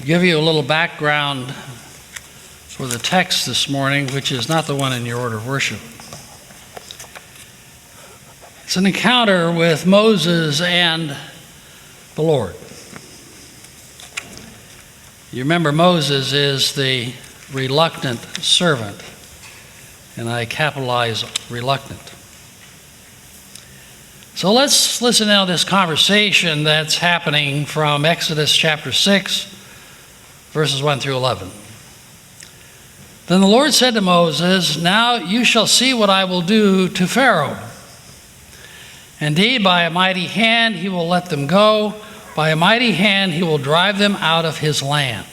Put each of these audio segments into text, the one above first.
give you a little background for the text this morning, which is not the one in your order of worship. It's an encounter with Moses and the Lord. You remember Moses is the reluctant servant, and I capitalize reluctant. So let's listen now to this conversation that's happening from Exodus chapter 6, verses 1 through 11. Then the Lord said to Moses, "Now you shall see what I will do to Pharaoh. Indeed, by a mighty hand he will let them go. By a mighty hand he will drive them out of his land."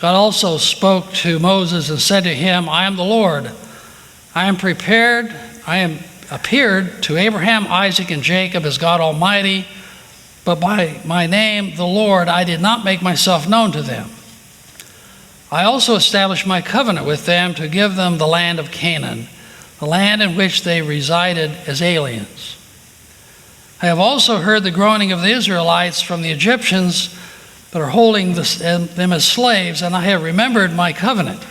God also spoke to Moses and said to him, "I am the Lord. I am appeared to Abraham, Isaac, and Jacob as God Almighty, but by my name, the Lord, I did not make myself known to them. I also established my covenant with them to give them the land of Canaan, the land in which they resided as aliens. I have also heard the groaning of the Israelites from the Egyptians that are holding them as slaves, and I have remembered my covenant.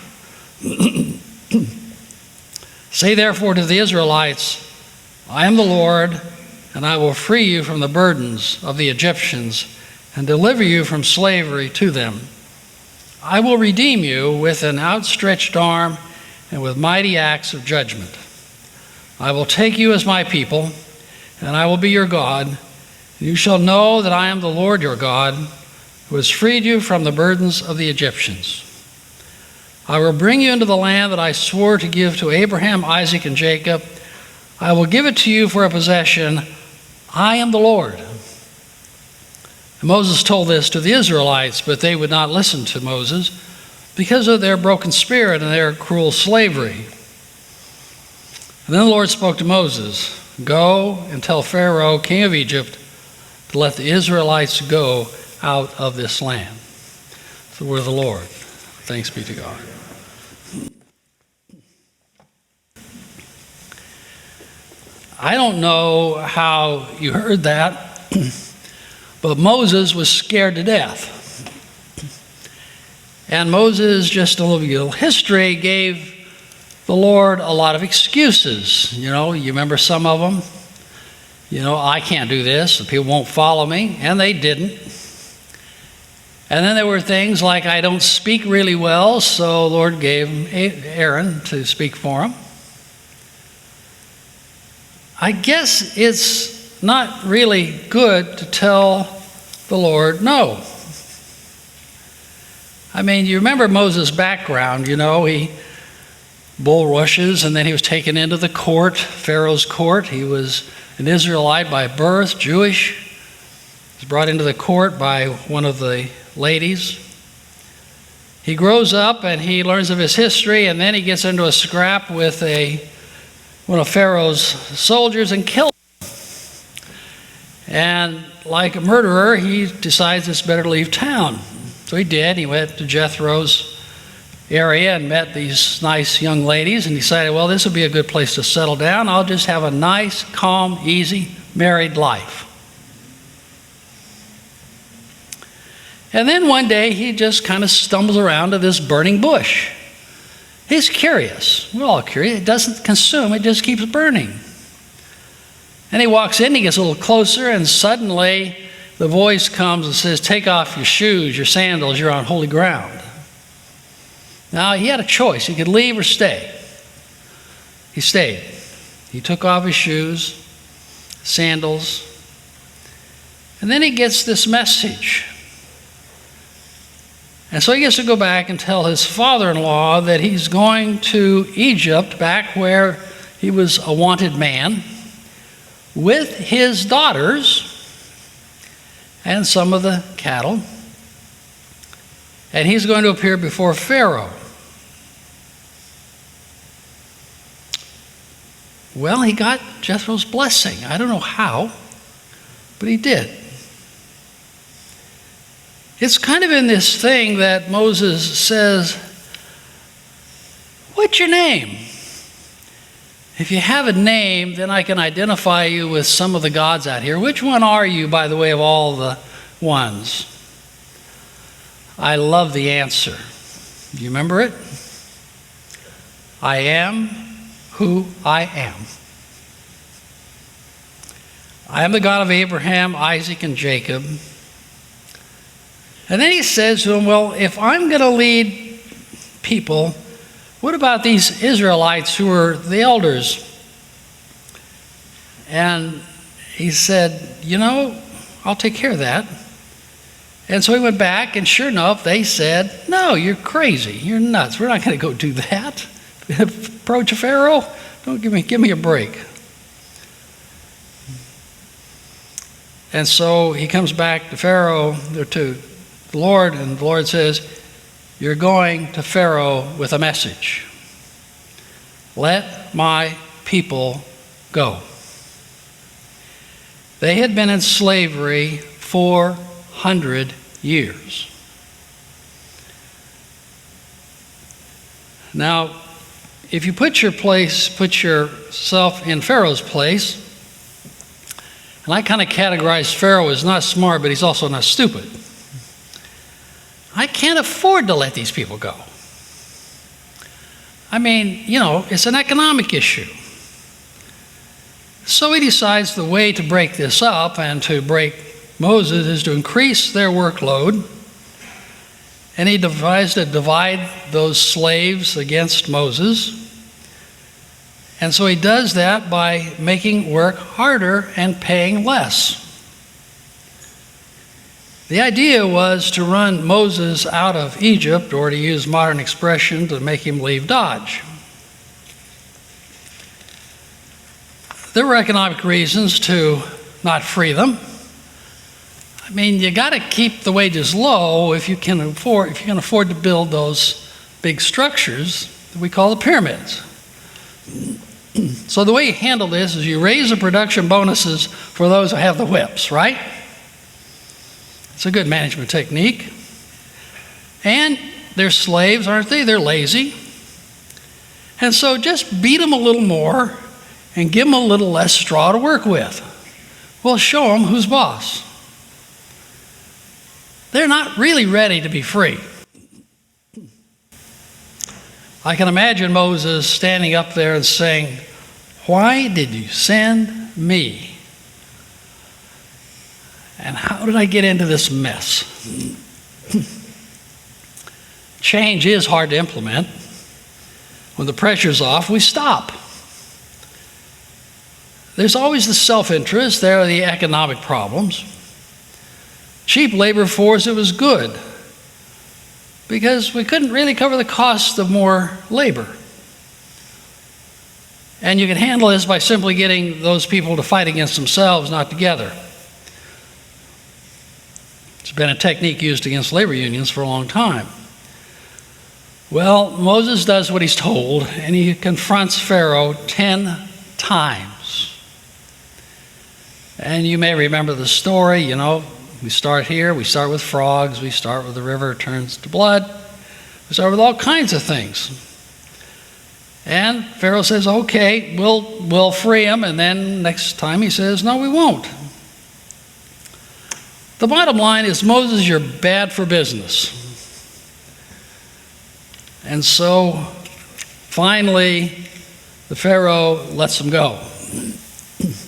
Say therefore to the Israelites, I am the Lord, and I will free you from the burdens of the Egyptians and deliver you from slavery to them. I will redeem you with an outstretched arm and with mighty acts of judgment. I will take you as my people, and I will be your God. You shall know that I am the Lord your God, who has freed you from the burdens of the Egyptians. I will bring you into the land that I swore to give to Abraham, Isaac, and Jacob. I will give it to you for a possession. I am the Lord." And Moses told this to the Israelites, but they would not listen to Moses because of their broken spirit and their cruel slavery. And then the Lord spoke to Moses, "Go and tell Pharaoh, king of Egypt, to let the Israelites go out of this land." It's the word of the Lord. Thanks be to God. I don't know how you heard that, but Moses was scared to death. And Moses, just a little history, gave the Lord a lot of excuses. You remember some of them? I can't do this, the people won't follow me, and they didn't. And then there were things like, I don't speak really well, so the Lord gave Aaron to speak for him. I guess it's not really good to tell the Lord no. I mean, you remember Moses' background, he bulrushes, and then he was taken into the court, Pharaoh's court. He was an Israelite by birth, Jewish. He was brought into the court by one of the ladies. He grows up and he learns of his history, and then he gets into a scrap with one of Pharaoh's soldiers and kills him. And like a murderer, he decides it's better to leave town. So he did. He went to Jethro's area and met these nice young ladies and decided, well, this would be a good place to settle down. I'll just have a nice, calm, easy, married life. And then one day he just kind of stumbles around to this burning bush. He's curious. We're all curious. It doesn't consume, it just keeps burning. And he walks in, he gets a little closer, and suddenly the voice comes and says, "Take off your shoes, your sandals, you're on holy ground." Now, he had a choice. He could leave or stay. He stayed. He took off his shoes, sandals, and then he gets this message. And so he gets to go back and tell his father-in-law that he's going to Egypt, back where he was a wanted man, with his daughters and some of the cattle. And he's going to appear before Pharaoh. Well, he got Jethro's blessing. I don't know how, but he did. It's kind of in this thing that Moses says, "What's your name? If you have a name, then I can identify you with some of the gods out here. Which one are you, by the way, of all the ones?" I love the answer. Do you remember it? I am who I am. I am the God of Abraham, Isaac, and Jacob. And then he says to him, well, if I'm going to lead people, what about these Israelites who are the elders? And he said, I'll take care of that. And so he went back, and sure enough, they said, no, you're crazy. You're nuts. We're not going to go do that. Approach a Pharaoh? Don't give me a break. And so he comes back to Pharaoh, or to the Lord, and the Lord says, you're going to Pharaoh with a message. Let my people go. They had been in slavery 400 years. Now, if you put yourself in Pharaoh's place, and I kind of categorize Pharaoh as not smart, but he's also not stupid. I can't afford to let these people go. I mean, it's an economic issue. So he decides the way to break this up and to break Moses is to increase their workload. And he devised to divide those slaves against Moses. And so he does that by making work harder and paying less. The idea was to run Moses out of Egypt, or to use modern expression, to make him leave Dodge. There were economic reasons to not free them. I mean, you got to keep the wages low if you can afford to build those big structures that we call the pyramids. So the way you handle this is you raise the production bonuses for those who have the whips, right? It's a good management technique. And they're slaves, aren't they? They're lazy. And so just beat them a little more and give them a little less straw to work with. We'll show them who's boss. They're not really ready to be free. I can imagine Moses standing up there and saying, why did you send me? And how did I get into this mess? Change is hard to implement. When the pressure's off, we stop. There's always the self-interest. There are the economic problems. Cheap labor force, it was good because we couldn't really cover the cost of more labor. And you can handle this by simply getting those people to fight against themselves, not together. It's been a technique used against labor unions for a long time. Well, Moses does what he's told, and he confronts Pharaoh 10 times. And you may remember the story, we start here, we start with frogs, we start with the river turns to blood, we start with all kinds of things. And Pharaoh says, okay, we'll free him, and then next time he says, no, we won't. The bottom line is, Moses, you're bad for business. And so finally, the Pharaoh lets him go.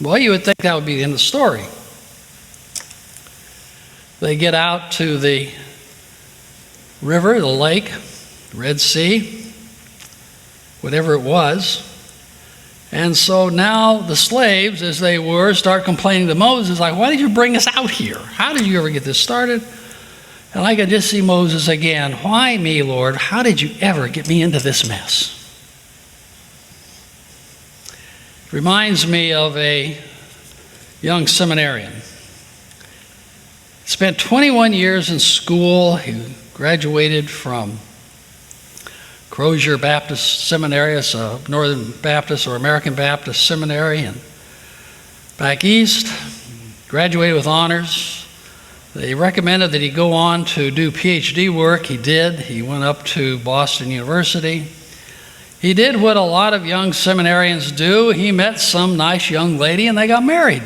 Well, you would think that would be the end of the story. They get out to the river, the lake, Red Sea, whatever it was. And so now the slaves, as they were, start complaining to Moses, like, why did you bring us out here? How did you ever get this started? And I could just see Moses again. Why me, Lord? How did you ever get me into this mess? It reminds me of a young seminarian. He spent 21 years in school. He graduated from Crozier Baptist Seminary, it's a Northern Baptist or American Baptist seminary, and back east, graduated with honors. They recommended that he go on to do PhD work. He did. He went up to Boston University. He did what a lot of young seminarians do. He met some nice young lady and they got married.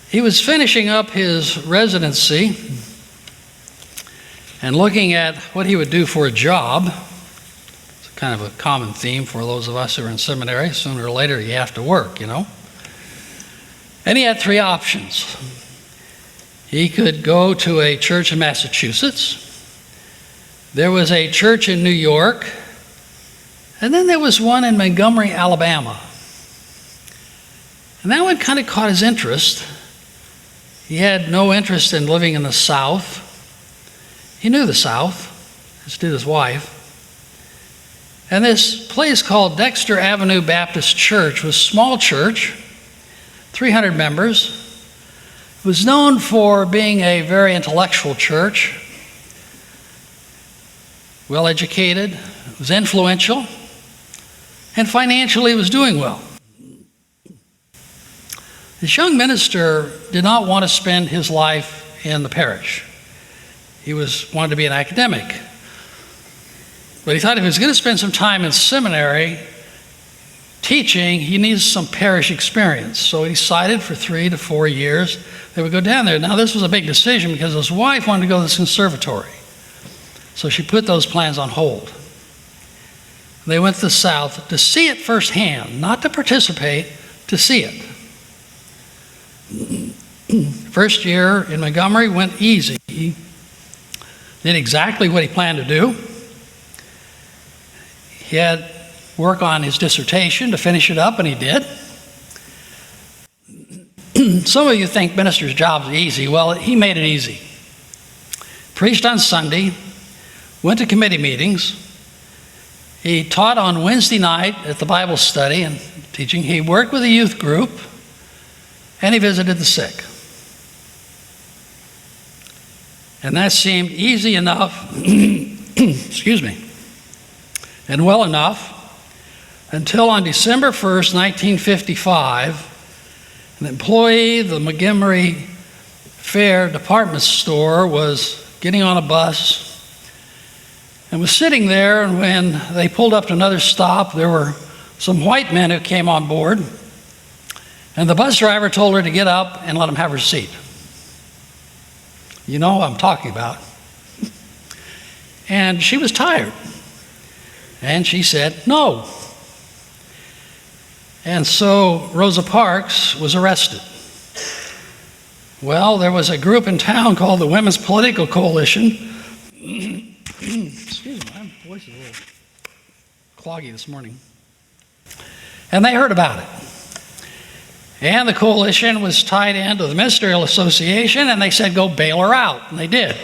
He was finishing up his residency and looking at what he would do for a job. It's kind of a common theme for those of us who are in seminary. Sooner or later, you have to work, you know. And he had three options. He could go to a church in Massachusetts. There was a church in New York. And then there was one in Montgomery, Alabama. And that one kind of caught his interest. He had no interest in living in the South. He knew the South, as did his wife. And this place called Dexter Avenue Baptist Church was a small church, 300 members. It was known for being a very intellectual church, well educated, it was influential, and financially was doing well. This young minister did not want to spend his life in the parish. He wanted to be an academic. But he thought if he was going to spend some time in seminary teaching, he needs some parish experience. So he decided for 3 to 4 years they would go down there. Now this was a big decision because his wife wanted to go to this conservatory. So she put those plans on hold. They went to the South to see it firsthand, not to participate, to see it. First year in Montgomery went easy. He did exactly what he planned to do. He had work on his dissertation to finish it up, and he did. Some of you think minister's job is easy. Well, he made it easy. Preached on Sunday, went to committee meetings. He taught on Wednesday night at the Bible study and teaching. He worked with a youth group, and he visited the sick. And that seemed easy enough, excuse me, and well enough until on December 1st, 1955, an employee of the Montgomery Fair department store was getting on a bus and was sitting there, and when they pulled up to another stop, there were some white men who came on board, and the bus driver told her to get up and let him have her seat. You know what I'm talking about. And she was tired. And she said, no. And so Rosa Parks was arrested. Well, there was a group in town called the Women's Political Coalition. Excuse me, my voice is a little cloggy this morning. And they heard about it. And the coalition was tied into the Ministerial Association, and they said, go bail her out. And they did.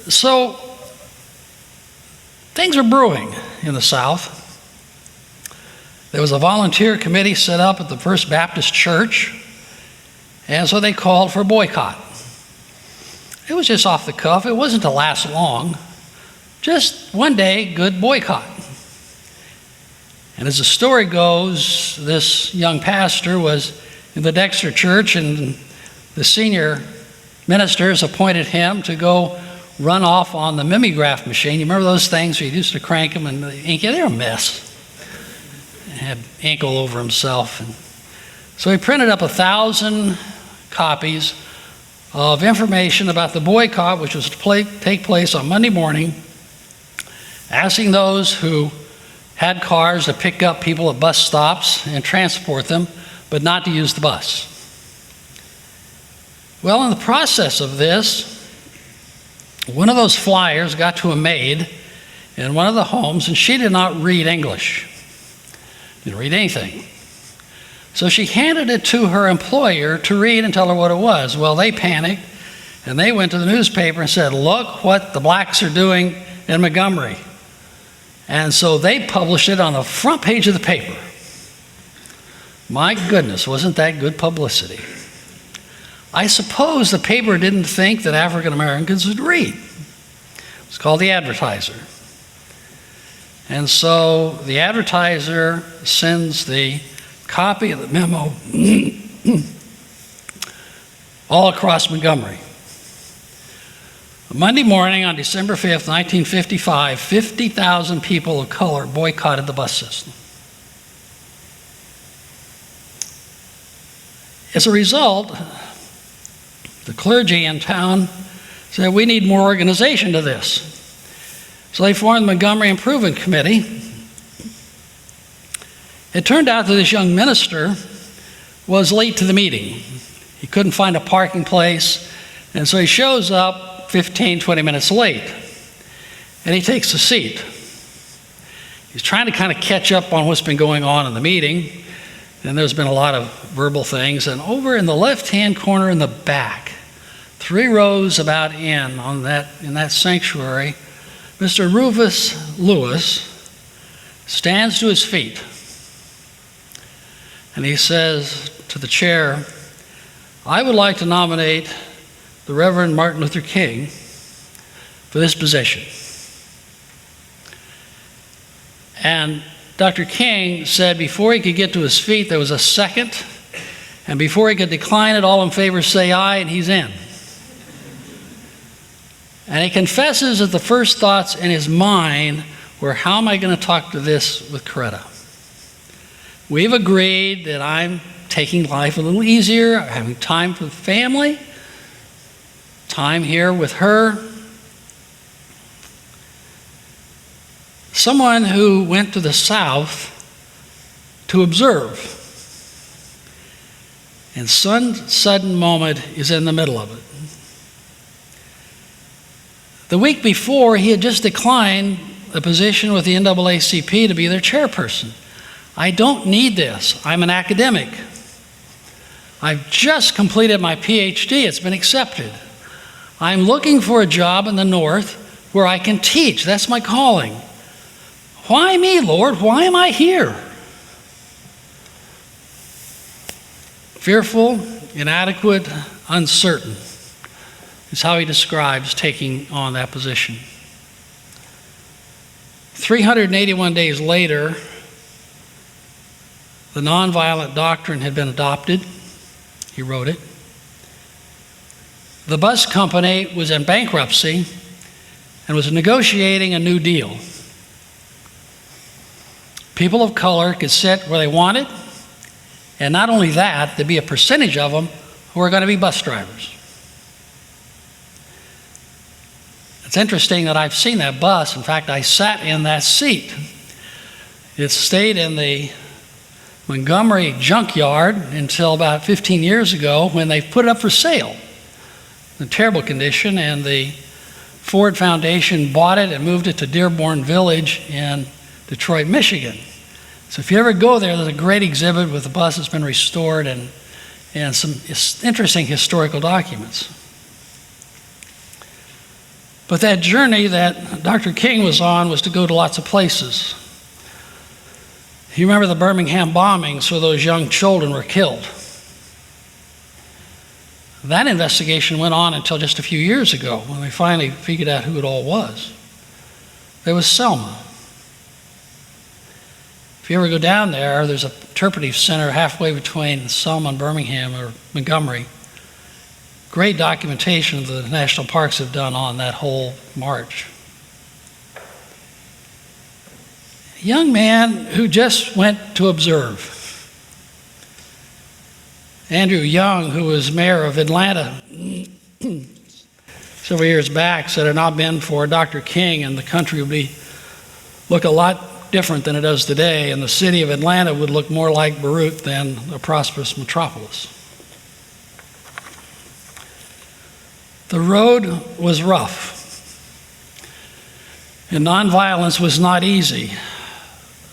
So things were brewing in the South. There was a volunteer committee set up at the First Baptist Church, and so they called for a boycott. It was just off the cuff. It wasn't to last long. Just one day, good boycott. And as the story goes, this young pastor was in the Dexter Church, and the senior ministers appointed him to go run off on the mimeograph machine. You remember those things where you used to crank them and the ink? They're a mess. He had ink all over himself. And so he printed up 1,000 copies of information about the boycott, which was to take place on Monday morning, asking those who had cars to pick up people at bus stops and transport them, but not to use the bus. Well, in the process of this, one of those flyers got to a maid in one of the homes, and she did not read English. Didn't read anything. So she handed it to her employer to read and tell her what it was. Well, they panicked, and they went to the newspaper and said, look what the blacks are doing in Montgomery. And so they published it on the front page of the paper. My goodness, wasn't that good publicity? I suppose the paper didn't think that African Americans would read. It's called the Advertiser. And so the Advertiser sends the copy of the memo all across Montgomery. Monday morning on December 5th, 1955, 50,000 people of color boycotted the bus system. As a result, the clergy in town said, we need more organization to this. So they formed the Montgomery Improvement Committee. It turned out that this young minister was late to the meeting. He couldn't find a parking place, and so he shows up 15, 20 minutes late, and he takes a seat. He's trying to kind of catch up on what's been going on in the meeting, and there's been a lot of verbal things. And over in the left-hand corner in the back, 3 rows about in that sanctuary, Mr. Rufus Lewis stands to his feet, and he says to the chair, I would like to nominate the Reverend Martin Luther King for this position. And Dr. King said before he could get to his feet, there was a second, and before he could decline it, all in favor say aye, and he's in. And he confesses that the first thoughts in his mind were, how am I going to talk to this with Coretta? We've agreed that I'm taking life a little easier, having time for the family, time here with her. Someone who went to the South to observe, and some sudden moment is in the middle of it. The week before, he had just declined a position with the NAACP to be their chairperson. I don't need this. I'm an academic. I've just completed my PhD. It's been accepted. I'm looking for a job in the North where I can teach. That's my calling. Why me, Lord? Why am I here? Fearful, inadequate, uncertain is how he describes taking on that position. 381 days later, the nonviolent doctrine had been adopted. He wrote it. The bus company was in bankruptcy and was negotiating a new deal. People of color could sit where they wanted, and not only that, there'd be a percentage of them who are going to be bus drivers. It's interesting that I've seen that bus. In fact, I sat in that seat. It stayed in the Montgomery junkyard until about 15 years ago when they put it up for sale in terrible condition, and the Ford Foundation bought it and moved it to Dearborn Village in Detroit, Michigan. So if you ever go there, there's a great exhibit with the bus that's been restored and some interesting historical documents. But that journey that Dr. King was on was to go to lots of places. You remember the Birmingham bombings where those young children were killed. That investigation went on until just a few years ago when we finally figured out who it all was. There was Selma. If you ever go down there, there's an interpretive center halfway between Selma and Birmingham or Montgomery. Great documentation the national parks have done on that whole march. A young man who just went to observe. Andrew Young, who was mayor of Atlanta several years back, said had it not been for Dr. King, and the country would look a lot different than it does today, and the city of Atlanta would look more like Beirut than a prosperous metropolis. The road was rough, and nonviolence was not easy.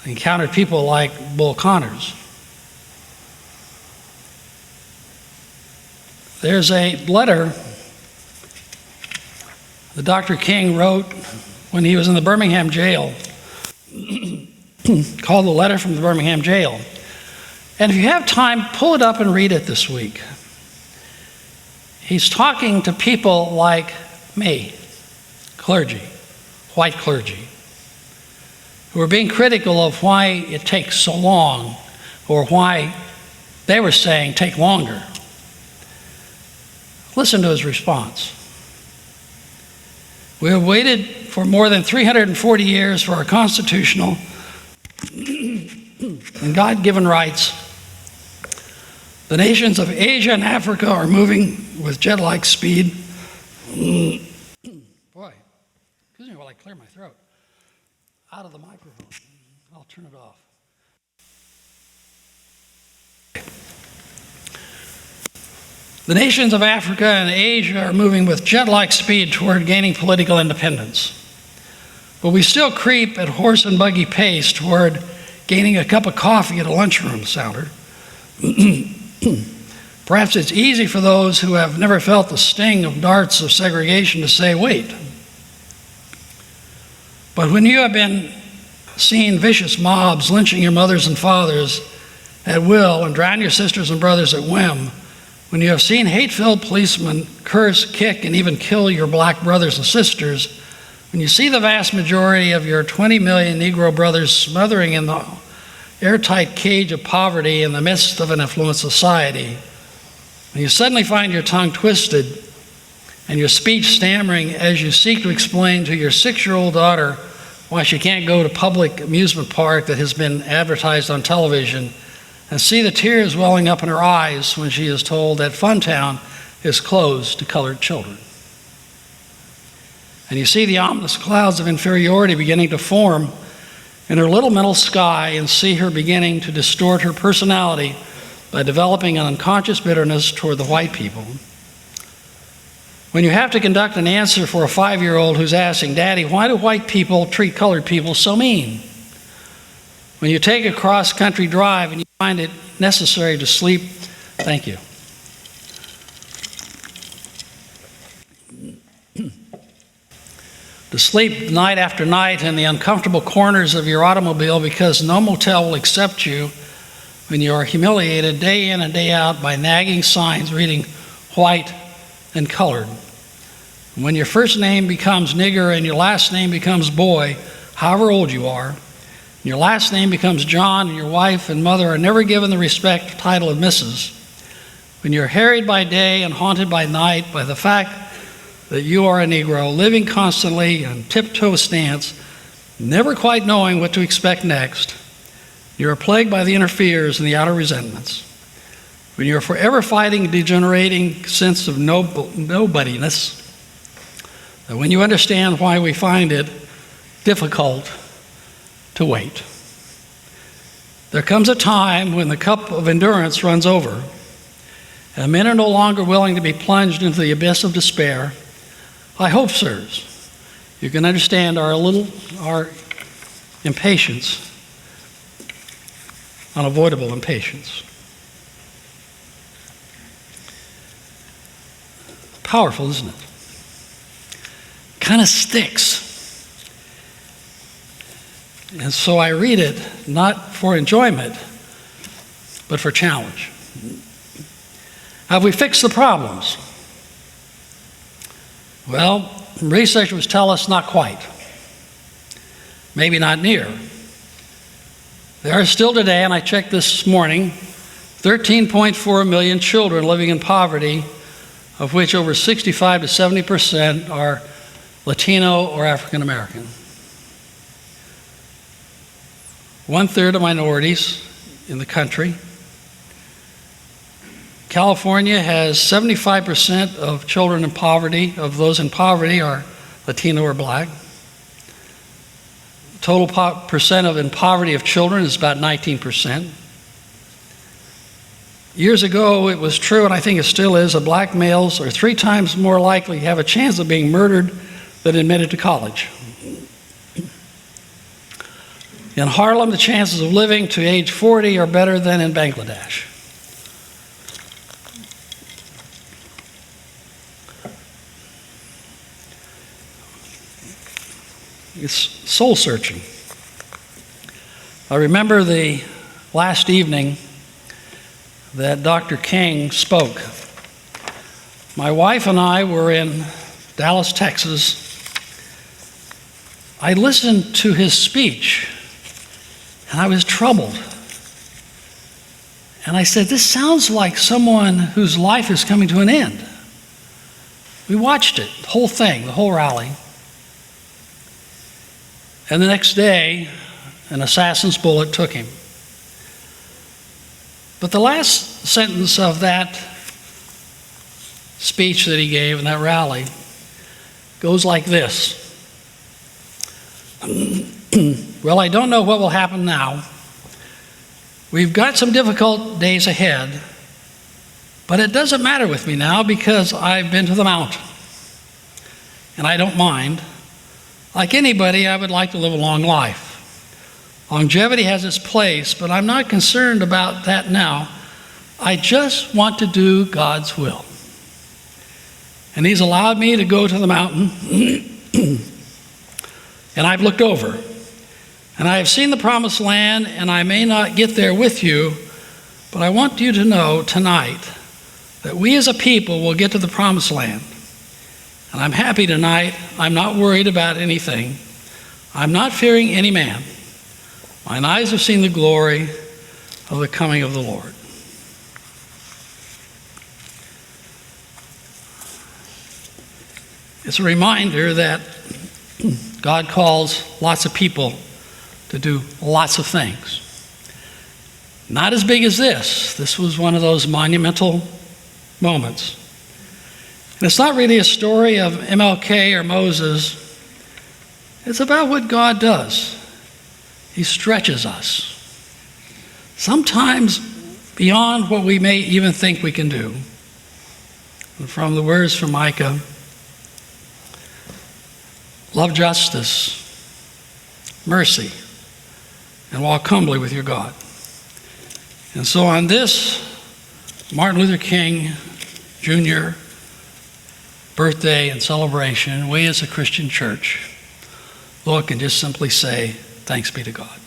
I encountered people like Bull Connors. There's a letter that Dr. King wrote when he was in the Birmingham jail, called The Letter from the Birmingham Jail. And if you have time, pull it up and read it this week. He's talking to people like me, clergy, white clergy, who are being critical of why it takes so long, or why they were saying take longer. Listen to his response. We have waited for more than 340 years for our constitutional and God-given rights. The nations of Asia and Africa are moving with jet-like speed. Boy, excuse me while I clear my throat. Out of the microphone. I'll turn it off. The nations of Africa and Asia are moving with jet-like speed toward gaining political independence. But we still creep at horse and buggy pace toward gaining a cup of coffee at a lunchroom sounder. Perhaps it's easy for those who have never felt the sting of darts of segregation to say, wait. But when you have been seeing vicious mobs lynching your mothers and fathers at will and drown your sisters and brothers at whim, when you have seen hate-filled policemen curse, kick, and even kill your black brothers and sisters, when you see the vast majority of your 20 million Negro brothers smothering in the airtight cage of poverty in the midst of an affluent society, when you suddenly find your tongue twisted and your speech stammering as you seek to explain to your 6-year-old daughter why she can't go to public amusement park that has been advertised on television, and see the tears welling up in her eyes when she is told that Funtown is closed to colored children. And you see the ominous clouds of inferiority beginning to form in her little mental sky, and see her beginning to distort her personality by developing an unconscious bitterness toward the white people. When you have to conduct an answer for a 5-year-old who's asking, Daddy, why do white people treat colored people so mean? When you take a cross-country drive and you find it necessary to sleep, thank you. To sleep night after night in the uncomfortable corners of your automobile because no motel will accept you when you are humiliated day in and day out by nagging signs reading white and colored. When your first name becomes nigger and your last name becomes boy, however old you are, and your last name becomes John, and your wife and mother are never given the respect title of Mrs. When you're harried by day and haunted by night by the fact that you are a Negro, living constantly on tiptoe stance, never quite knowing what to expect next, you are plagued by the inner fears and the outer resentments. When you're forever fighting a degenerating sense of nobodiness, and when you understand why we find it difficult to wait. There comes a time when the cup of endurance runs over, and men are no longer willing to be plunged into the abyss of despair. I hope, sirs, you can understand our impatience, unavoidable impatience. Powerful, isn't it? Kind of sticks. And so I read it not for enjoyment, but for challenge. Have we fixed the problems? Well, researchers tell us not quite. Maybe not near. There are still today, and I checked this morning, 13.4 million children living in poverty, of which over 65 to 70% are Latino or African American. 1/3 of minorities in the country. California has 75% of children in poverty. Of those in poverty are Latino or black. Total percent in poverty of children is about 19%. Years ago, it was true, and I think it still is, that black males are 3 times more likely to have a chance of being murdered than admitted to college. In Harlem, the chances of living to age 40 are better than in Bangladesh. It's soul-searching. I remember the last evening that Dr. King spoke. My wife and I were in Dallas, Texas. I listened to his speech, and I was troubled. And I said, this sounds like someone whose life is coming to an end. We watched it, the whole thing, the whole rally. And the next day, an assassin's bullet took him. But the last sentence of that speech that he gave in that rally goes like this. Well, I don't know what will happen now. We've got some difficult days ahead, but it doesn't matter with me now because I've been to the mountain, and I don't mind. Like anybody, I would like to live a long life. Longevity has its place, but I'm not concerned about that now. I just want to do God's will. And He's allowed me to go to the mountain, and I've looked over, and I have seen the promised land, and I may not get there with you, but I want you to know tonight that we as a people will get to the promised land. And I'm happy tonight. I'm not worried about anything. I'm not fearing any man. Mine eyes have seen the glory of the coming of the Lord. It's a reminder that God calls lots of people to do lots of things. Not as big as this. This was one of those monumental moments. And it's not really a story of MLK or Moses. It's about what God does. He stretches us, sometimes beyond what we may even think we can do. And from the words from Micah, love justice, mercy, and walk humbly with your God. And so on this Martin Luther King Jr. birthday and celebration, we as a Christian church look and just simply say, thanks be to God.